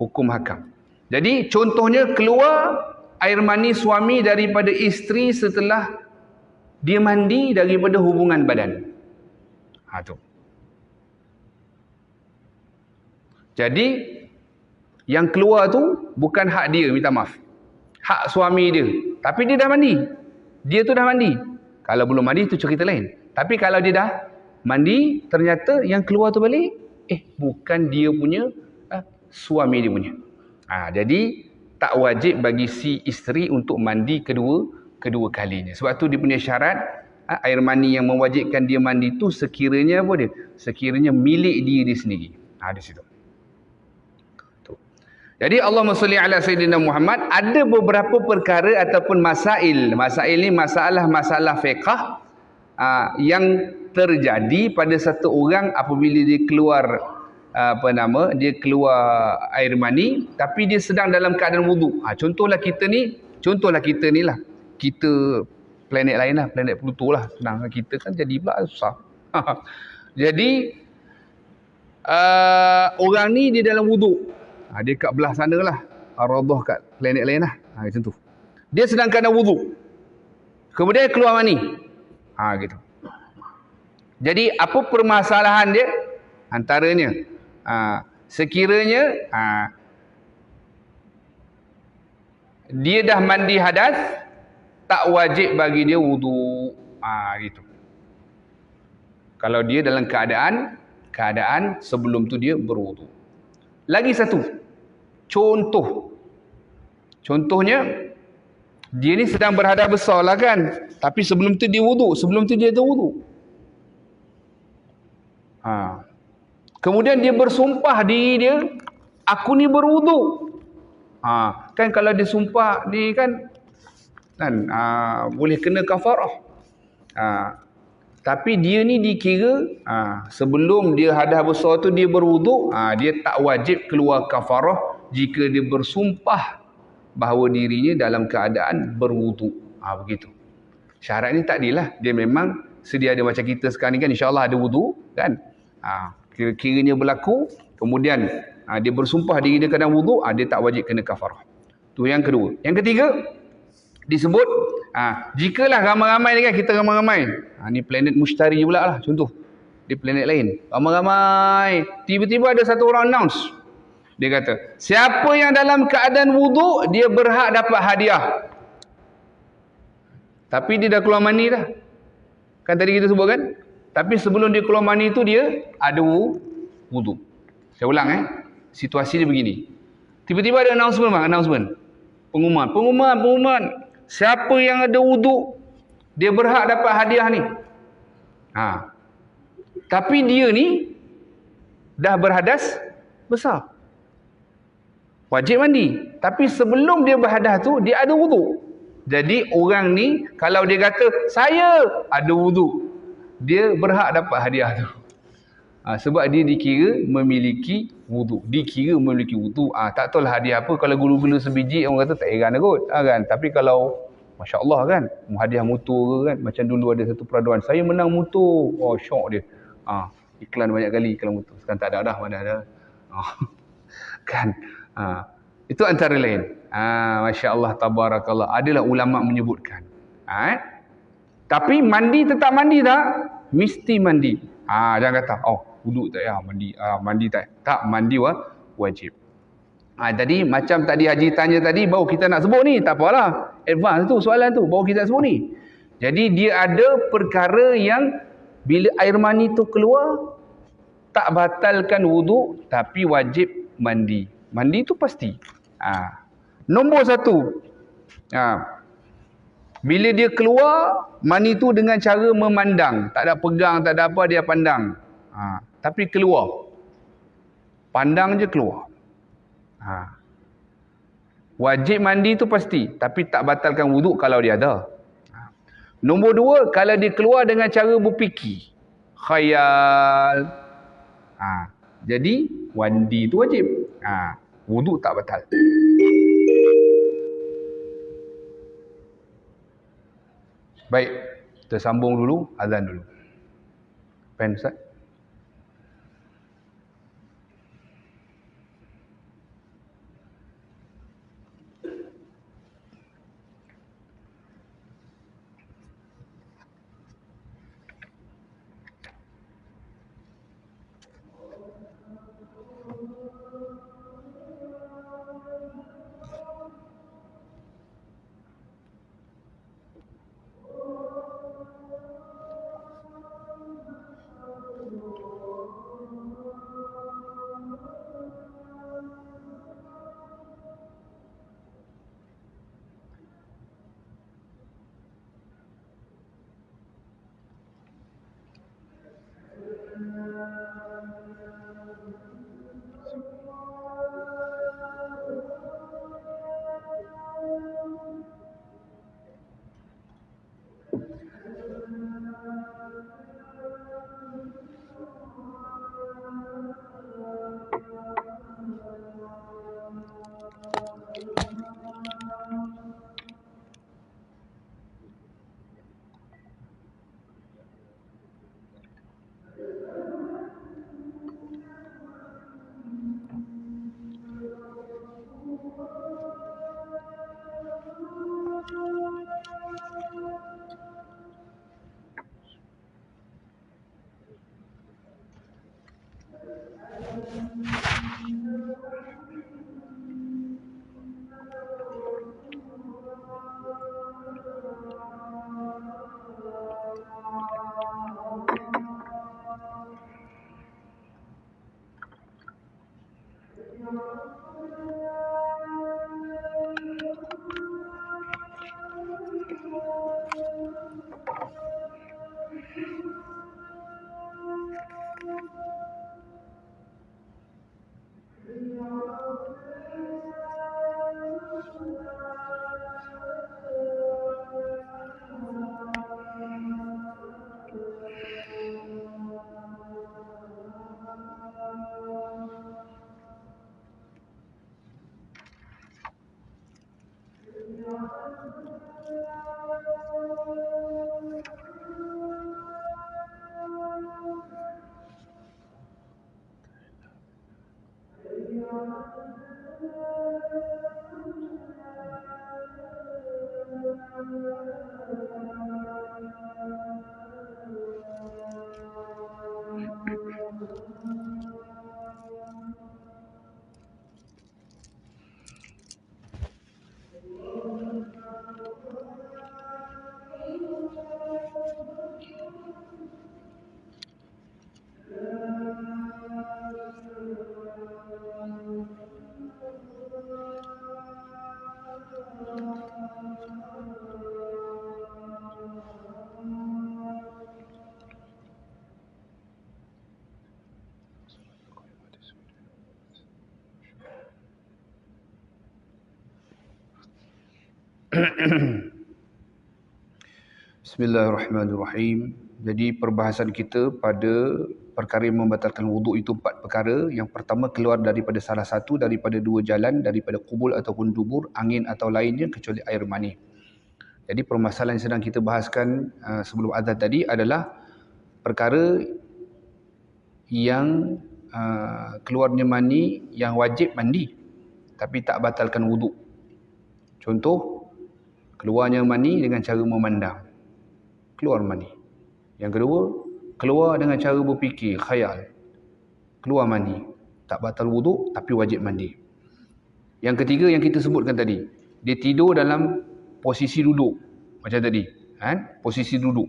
Hukum hakam. Jadi contohnya keluar air mani suami daripada isteri setelah dia mandi daripada hubungan badan. Tu. Jadi yang keluar tu bukan hak dia, minta maaf. Hak suami dia. Tapi dia dah mandi. Dia tu dah mandi. Kalau belum mandi tu cerita lain. Tapi kalau dia dah mandi, ternyata yang keluar tu balik, bukan dia punya, suami dia punya. Jadi tak wajib bagi si isteri untuk mandi kedua kalinya. Sebab tu dia punya syarat, air mani yang mewajibkan dia mandi tu sekiranya apa dia? Sekiranya milik dia sendiri. Di situ. Jadi Allahumma salli ala Sayyidina Muhammad, ada beberapa perkara ataupun masail. Masail ni masalah fiqh yang terjadi pada satu orang apabila dia keluar dia keluar air mani tapi dia sedang dalam keadaan wuduk. Contohlah kita ni lah. Kita planet lain lah, planet Pluto lah. Sedangkan kita kan jadi pula susah. Jadi orang ni dia dalam wuduk. Dia kat belah sana lah. Ar-Radah kat planet lain lah. Macam tu. Dia sedang keadaan wuduk. Kemudian keluar mani. Gitu. Jadi apa permasalahan dia? Antaranya sekiranya dia dah mandi hadas, tak wajib bagi dia wuduk. Gitu. Kalau dia dalam keadaan sebelum tu dia berwuduk. Lagi satu contohnya dia ni sedang berhadas besar lah kan, tapi sebelum tu dia wuduk, sebelum tu dia ada wuduk. Kemudian dia bersumpah diri dia, aku ni berwuduk. Kan kalau dia sumpah ni kan boleh kena kafarah. Tapi dia ni dikira sebelum dia hadas besar tu dia berwuduk, dia tak wajib keluar kafarah jika dia bersumpah bahawa dirinya dalam keadaan berwuduk. Begitu. Syarat ni tak adilah. Dia memang sedia ada macam kita sekarang ni kan, insya-Allah ada wuduk kan. Kira-kiranya berlaku, kemudian dia bersumpah diri dia keadaan wuduk, dia tak wajib kena kafarah. Tu yang kedua. Yang ketiga disebut jikalah ramai-ramai ni kan, kita ramai-ramai. Ni planet Mushtari pula lah contoh. Di planet lain. Ramai-ramai. Tiba-tiba ada satu orang announce. Dia kata, siapa yang dalam keadaan wuduk, dia berhak dapat hadiah. Tapi dia dah keluar mani dah. Kan tadi kita sebut kan? Tapi sebelum dia keluar mani tu dia ada wuduk. Saya ulang situasi dia begini. Tiba-tiba ada announcement. Pengumuman. Siapa yang ada wuduk, dia berhak dapat hadiah ni. Tapi dia ni dah berhadas besar. Wajib mandi. Tapi sebelum dia berhadas tu, dia ada wuduk. Jadi orang ni, kalau dia kata, saya ada wuduk, dia berhak dapat hadiah tu. Sebab dia dikira memiliki wuduk. Tak tahulah hadiah apa. Kalau gula-gula sebiji, orang kata tak heran kot. Kan? Tapi kalau, Masya Allah kan, hadiah motor ke kan. Macam dulu ada satu peraduan, saya menang motor. Syok dia. Iklan banyak kali, iklan motor. Sekarang tak ada dah, mana ada. Kan. Itu antara lain. Masya Allah, tabarakallah. Adalah ulama menyebutkan. Tapi mandi tetap mandi tak? Mesti mandi. Jangan kata, wuduk tak ya, mandi. Mandi tak. Tak, mandi wajib. Tadi macam tadi Haji tanya tadi, baru kita nak sebut ni. Tak apalah. Advance tu soalan tu, baru kita sebut ni. Jadi dia ada perkara yang bila air mani tu keluar, tak batalkan wuduk, tapi wajib mandi. Mandi tu pasti. Nombor satu. Bila dia keluar, mani tu dengan cara memandang. Tak ada pegang, tak ada apa, dia pandang. Tapi keluar. Pandang je keluar. Wajib mandi tu pasti. Tapi tak batalkan wuduk kalau dia ada. Nombor dua, kalau dia keluar dengan cara berfikir. Khayal. Jadi, mandi tu wajib. Wuduk tak batal. Baik, kita sambung dulu, azan dulu. Pen Ustaz. Bismillahirrahmanirrahim. Jadi perbahasan kita pada perkara yang membatalkan wuduk itu 4 perkara. Yang pertama, keluar daripada salah satu daripada 2 jalan, daripada kubul ataupun dubur, angin atau lainnya kecuali air mani. Jadi permasalahan yang sedang kita bahaskan sebelum azan tadi adalah perkara yang keluarnya mani yang wajib mandi tapi tak batalkan wuduk. Contoh, keluarnya mani dengan cara memandang. Keluar mani. Yang kedua, keluar dengan cara berfikir, khayal. Keluar mani. Tak batal wuduk tapi wajib mandi. Yang ketiga yang kita sebutkan tadi, dia tidur dalam posisi duduk. Macam tadi. Kan? Posisi duduk.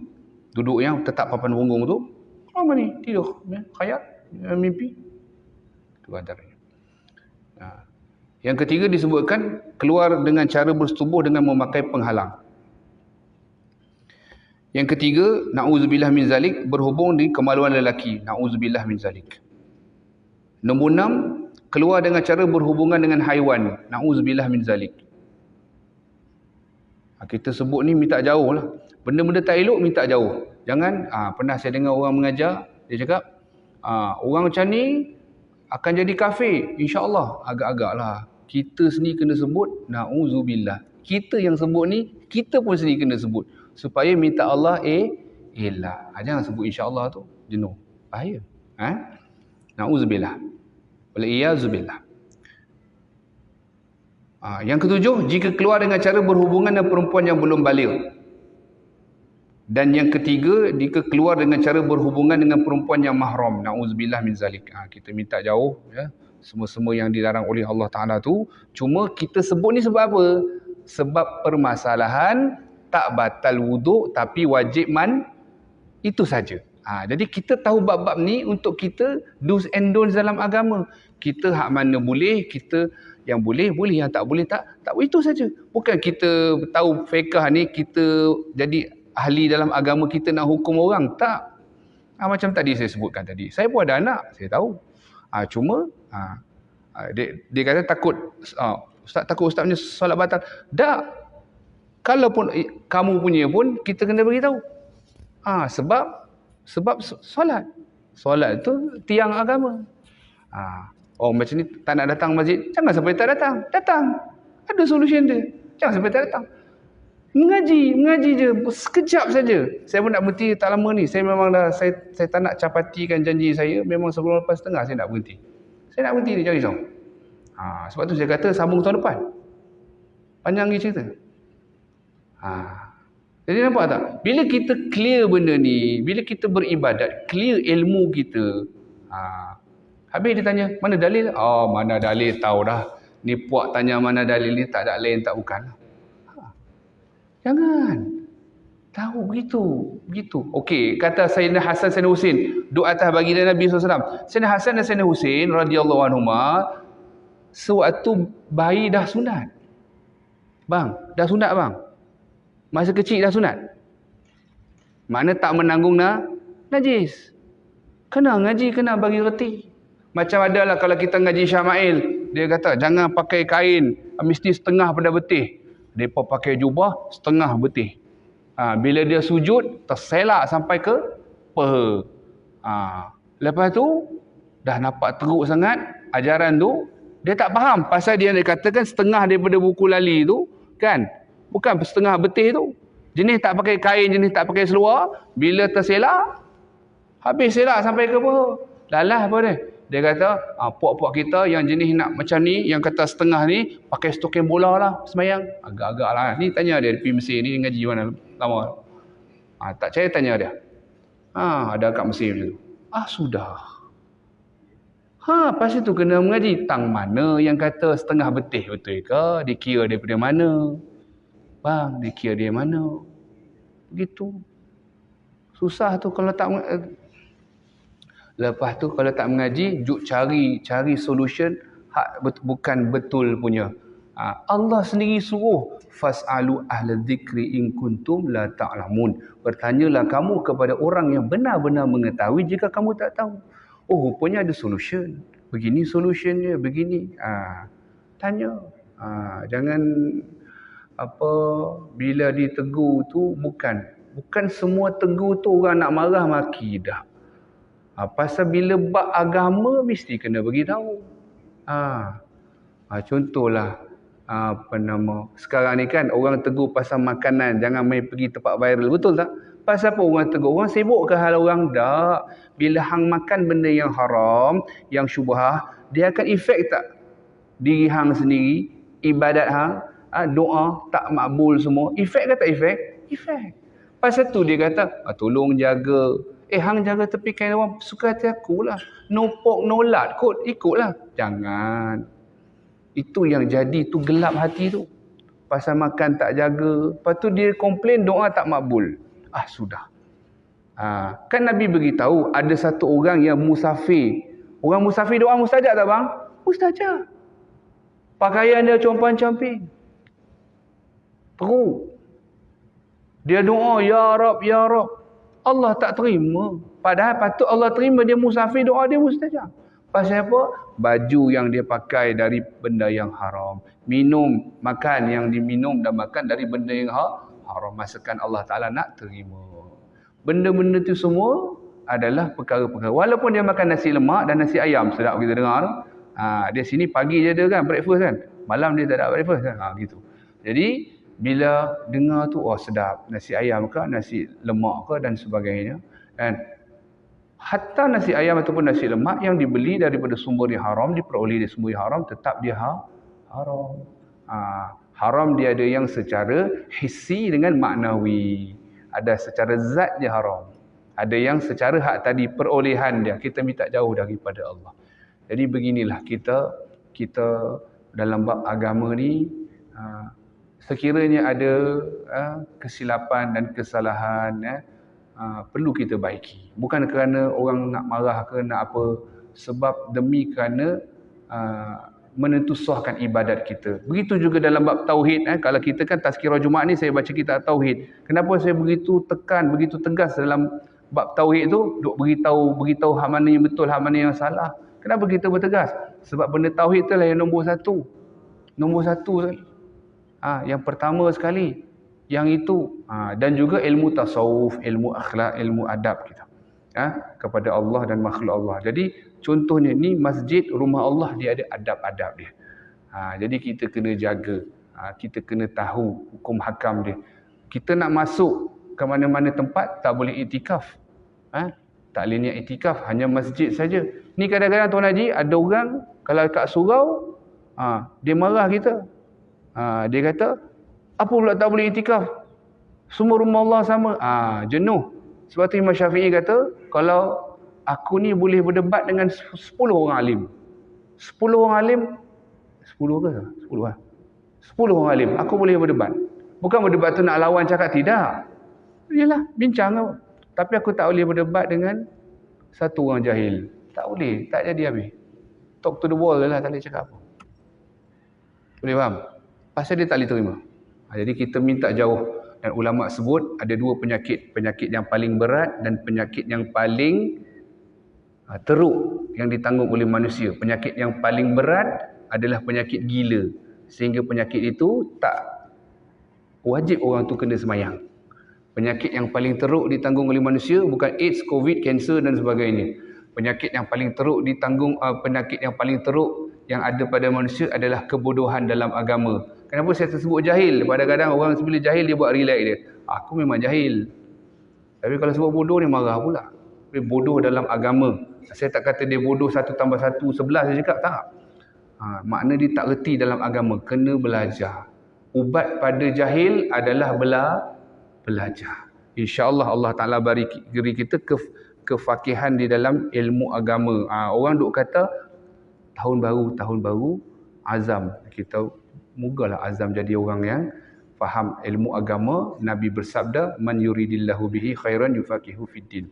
Duduk yang tetap papan punggung tu, keluar mani, tidur. Khayal, mimpi. Itu antaranya. Yang ketiga disebutkan keluar dengan cara bersetubuh dengan memakai penghalang. Yang ketiga, na'udzubillah min zalik, berhubung dengan kemaluan lelaki. Na'udzubillah min zalik. Nombor 6, keluar dengan cara berhubungan dengan haiwan. Na'udzubillah min zalik. Kita sebut ni minta jauh lah. Benda-benda tak elok minta jauh. Jangan, pernah saya dengar orang mengajar, dia cakap, orang macam ni akan jadi kafir. InsyaAllah, agak-agak lah. Kita sendiri kena sebut, na'udzubillah. Kita yang sebut ni, kita pun sendiri kena sebut. Supaya minta Allah elak. Jangan sebut insya-Allah tu jenuh. Bahaya. Na'udzubillah. Wal-iyazubillah. Yang ketujuh, jika keluar dengan cara berhubungan dengan perempuan yang belum baligh. Dan yang ketiga, jika keluar dengan cara berhubungan dengan perempuan yang mahram. Na'udzubillah min zalik. Kita minta jauh ya. Semua-semua yang dilarang oleh Allah Ta'ala tu. Cuma kita sebut ni sebab apa? Sebab permasalahan tak batal wuduk tapi wajib itu saja. Jadi kita tahu bab-bab ni untuk kita do's and don'ts dalam agama. Kita hak mana boleh, kita yang boleh, yang tak boleh tak itu saja. Bukan kita tahu fiqh ni kita jadi ahli dalam agama kita nak hukum orang, tak. Macam tadi saya sebutkan tadi. Saya pun ada anak, saya tahu. Cuma dia kata takut ustaz punya solat batal. Tak. Kalaupun kamu punya pun kita kena beritahu. Sebab solat tu tiang agama. Macam ni tak nak datang masjid, jangan sampai tak datang. Datang. Ada solution dia. Jangan sampai tak datang. Mengaji je sekejap saja. Saya pun nak berhenti tak lama ni. Saya memang dah saya tak nak capatikan janji saya. Memang sebelum lepas setengah saya nak berhenti. Saya nak berhenti ni, jangan risau. Sebab tu saya kata sambung tahun depan. Panjang lagi cerita. Jadi nampak tak? Bila kita clear benda ni, bila kita beribadat, clear ilmu kita. Habis dia tanya, mana dalil? Mana dalil, tahu dah. Ni puak tanya mana dalil ni, tak ada lain, tak bukan. Jangan. Tahu begitu. Okey, kata Sayyidina Hasan, Sayyidina Husin, doa atas baginda Nabi SAW. Sayyidina Hasan dan Sayyidina Husin radhiyallahu anhuma sewaktu bayi dah sunat. Bang, dah sunat bang. Masa kecil dah sunat. Mana tak menanggung najis. Kena ngaji, kena bagi reti. Macam adalah kalau kita ngaji Syama'il, dia kata jangan pakai kain, mesti setengah pada betih. Mereka pakai jubah setengah betih. Bila dia sujud, terselak sampai ke peha. Lepas tu, dah nampak teruk sangat ajaran tu, dia tak faham pasal dia katakan setengah daripada buku lali tu, kan? Bukan setengah betih tu. Jenis tak pakai kain, jenis tak pakai seluar, bila terselak, habis selak sampai ke peha. Lalah apa dia? Dia kata, puak-puak kita yang jenis nak macam ni, yang kata setengah ni, pakai stoking bola lah semayang. Agak-agak lah. Ni tanya dia, pergi Mesir ni ngaji mana lama. Tak percaya tanya dia. Ada kat Mesir macam tu. Sudah. Pasal tu kena mengaji. Tang mana yang kata setengah betih betul ke? Dikira daripada mana? Bang, dikira dia mana? Begitu. Susah tu kalau tak. Lepas tu kalau tak mengaji, cari solution bukan betul punya. Allah sendiri suruh fas'alu ahla dzikri in kuntum la ta'lamun. Bertanyalah kamu kepada orang yang benar-benar mengetahui jika kamu tak tahu. Rupanya ada solution. Begini solutionnya, begini. Tanya. Jangan bila ditegur tu bukan semua tegur tu orang nak marah maki dah. Pasal bila bab agama mesti kena beritahu. Contohlah sekarang ni kan orang tegur pasal makanan, jangan main pergi tempat viral, betul tak? Pasal apa orang tegur? Orang sibuk ke hal orang? Tak. Bila hang makan benda yang haram, yang syubhah, dia akan efek tak diri hang sendiri, ibadat hang, doa tak makbul semua. Efek ke tak efek? Efek. Pasal tu dia kata, tolong jaga. Hang jaga tepi kain orang, suka hati aku lah. No pork, no lard kot, ikutlah. Jangan. Itu yang jadi tu gelap hati tu. Pasal makan tak jaga. Lepas tu dia komplain doa tak makbul. Sudah. Kan Nabi beritahu ada satu orang yang musafir. Orang musafir doa mustajab tak bang? Mustajab. Pakaian dia compang-camping. Teruk. Dia doa, Ya Rab, Ya Rab. Allah tak terima. Padahal patut Allah terima, dia musafir, doa dia mustajab. Pasal apa? Baju yang dia pakai dari benda yang haram. Makan yang diminum dan makan dari benda yang haram. Masakan Allah Ta'ala nak terima. Benda-benda tu semua adalah perkara-perkara. Walaupun dia makan nasi lemak dan nasi ayam, sedap kita dengar. Dia sini pagi je ada kan, breakfast kan. Malam dia tak ada breakfast kan. Gitu. Jadi, bila dengar tu, sedap. Nasi ayam ke, nasi lemak ke dan sebagainya. Dan hatta nasi ayam ataupun nasi lemak yang dibeli daripada sumber yang haram, diperoleh dari sumber yang haram, tetap dia haram. Haram dia ada yang secara hissi dengan maknawi. Ada secara zat dia haram. Ada yang secara hak tadi, perolehan dia. Kita minta jauh daripada Allah. Jadi beginilah kita dalam bab agama ni, sekiranya ada kesilapan dan kesalahan, perlu kita baiki. Bukan kerana orang nak marah ke nak apa, sebab demi kerana menentusuahkan ibadat kita. Begitu juga dalam bab tauhid. Kalau kita kan tazkirah Jumaat ni saya baca kitab tauhid. Kenapa saya begitu tekan, begitu tegas dalam bab tauhid tu, duk beritahu hak mana yang betul, hak mana yang salah. Kenapa kita bertegas? Sebab benda tauhid tu lah yang nombor satu. Nombor satu sekali. Yang pertama sekali. Yang itu. Dan juga ilmu tasawuf, ilmu akhlak, ilmu adab kita. Kepada Allah dan makhluk Allah. Jadi contohnya ni masjid, rumah Allah, dia ada adab-adab dia. Jadi kita kena jaga. Kita kena tahu hukum hakam dia. Kita nak masuk ke mana-mana tempat, tak boleh iktikaf. Tak boleh niat iktikaf, hanya masjid saja. Ni kadang-kadang Tuan Haji, ada orang kalau kat surau, dia marah kita. Dia kata, apa pula tak boleh iktikaf? Semua rumah Allah sama. Jenuh. Sebab tu Imam Syafi'i kata, kalau aku ni boleh berdebat dengan 10 orang alim. 10 orang alim, 10 ke? 10 lah. 10 orang alim, aku boleh berdebat. Bukan berdebat tu nak lawan cakap, tidak. Yalah, bincang apa. Tapi aku tak boleh berdebat dengan satu orang jahil. Tak boleh, tak jadi habis. Talk to the wall lah, tak boleh cakap apa. Boleh faham? Pasal dia tak boleh terima. Jadi kita minta jauh. Dan ulama sebut ada dua penyakit. Penyakit yang paling berat dan penyakit yang paling teruk yang ditanggung oleh manusia. Penyakit yang paling berat adalah penyakit gila. Sehingga penyakit itu tak wajib orang tu kena semayang. Penyakit yang paling teruk ditanggung oleh manusia bukan AIDS, COVID, kanser dan sebagainya. Penyakit yang paling teruk ditanggung, penyakit yang paling teruk yang ada pada manusia adalah kebodohan dalam agama. Kenapa saya tersebut jahil? Kadang-kadang orang sebila jahil dia buat relax dia. Aku memang jahil. Tapi kalau sebut bodoh ni marah pula. Tapi bodoh dalam agama. Saya tak kata dia bodoh 1 tambah 1 11 saya cakap tak. Makna dia tak reti dalam agama. Kena belajar. Ubat pada jahil adalah belajar. InsyaAllah Allah Ta'ala beri kita kefakihan di dalam ilmu agama. Orang duk kata tahun baru azam. Kita mogalah azam jadi orang yang faham ilmu agama. Nabi bersabda, man yuridillahu bihi khairan yufaqihu fiddin.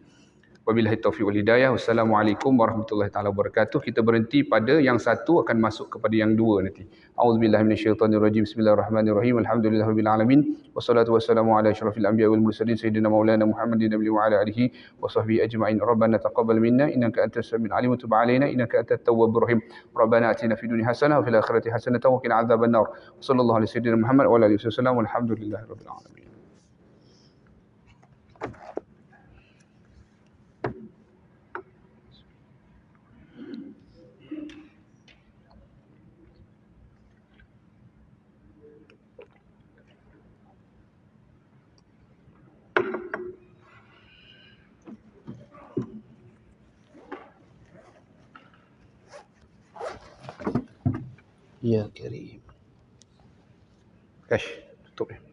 Wabillahi taufiq wal hidayah. Wassalamualaikum warahmatullahi taala wabarakatuh. Kita berhenti pada yang satu, akan masuk kepada yang dua nanti. Auzubillahi minasyaitonirrajim. Bismillahirrahmanirrahim. Alhamdulillahirabbil alamin. Wassalatu wassalamu ala asyrafil anbiya'i wal mursalin sayyidina maulana Muhammadin nabiyyi wa ala alihi wa sahbihi ajma'in. Rabbana taqabbal minna innaka antas samiul alim wa tub alaina innaka antat tawwabur rahim. Rabbana atina fid dunya hasanah wa fil akhirati hasanah wa qina adzaban nar. Wassallallahu ala sayyidina Muhammad wa ala alihi wasallam. Walhamdulillahirabbil alamin. Ya Karim. Kash, tutup ya.